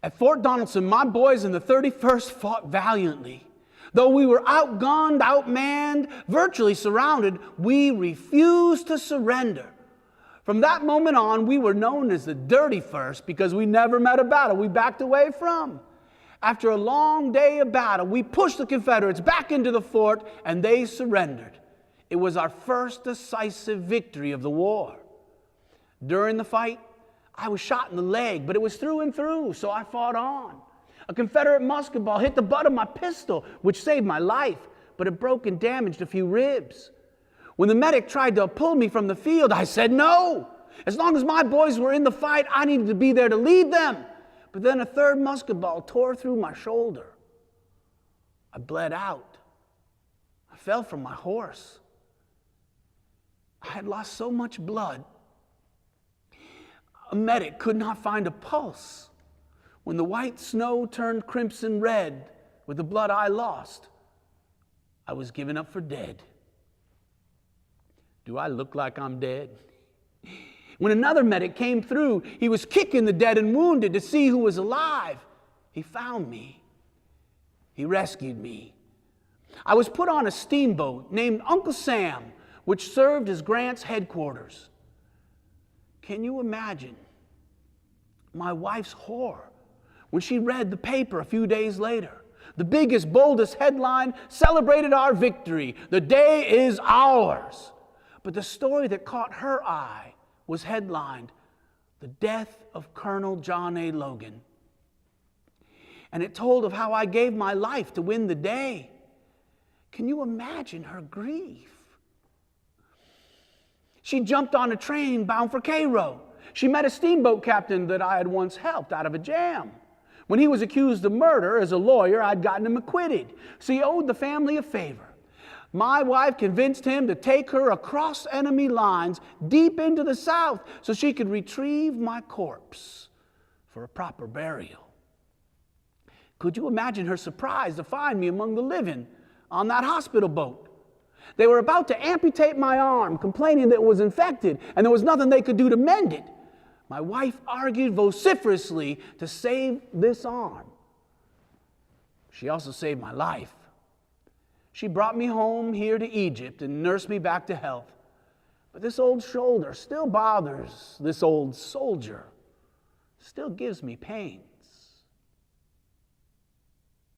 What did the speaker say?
At Fort Donaldson, my boys in the 31st fought valiantly. Though we were outgunned, outmanned, virtually surrounded, we refused to surrender. From that moment on, we were known as the Dirty First because we never met a battle we backed away from. After a long day of battle, we pushed the Confederates back into the fort and they surrendered. It was our first decisive victory of the war. During the fight, I was shot in the leg, but it was through and through, so I fought on. A Confederate musket ball hit the butt of my pistol, which saved my life, but it broke and damaged a few ribs. When the medic tried to pull me from the field, I said no. As long as my boys were in the fight, I needed to be there to lead them. But then a third musket ball tore through my shoulder. I bled out. I fell from my horse. I had lost so much blood. A medic could not find a pulse. When the white snow turned crimson red with the blood I lost, I was given up for dead. Do I look like I'm dead? When another medic came through, he was kicking the dead and wounded to see who was alive. He found me. He rescued me. I was put on a steamboat named Uncle Sam, which served as Grant's headquarters. Can you imagine my wife's horror when she read the paper a few days later? The biggest, boldest headline celebrated our victory. The day is ours. But the story that caught her eye was headlined, "The Death of Colonel John A. Logan." And it told of how I gave my life to win the day. Can you imagine her grief? She jumped on a train bound for Cairo. She met a steamboat captain that I had once helped out of a jam. When he was accused of murder, as a lawyer, I'd gotten him acquitted. So he owed the family a favor. My wife convinced him to take her across enemy lines deep into the South so she could retrieve my corpse for a proper burial. Could you imagine her surprise to find me among the living on that hospital boat? They were about to amputate my arm, complaining that it was infected and there was nothing they could do to mend it. My wife argued vociferously to save this arm. She also saved my life. She brought me home here to Egypt and nursed me back to health. But this old shoulder still bothers this old soldier, still gives me pain.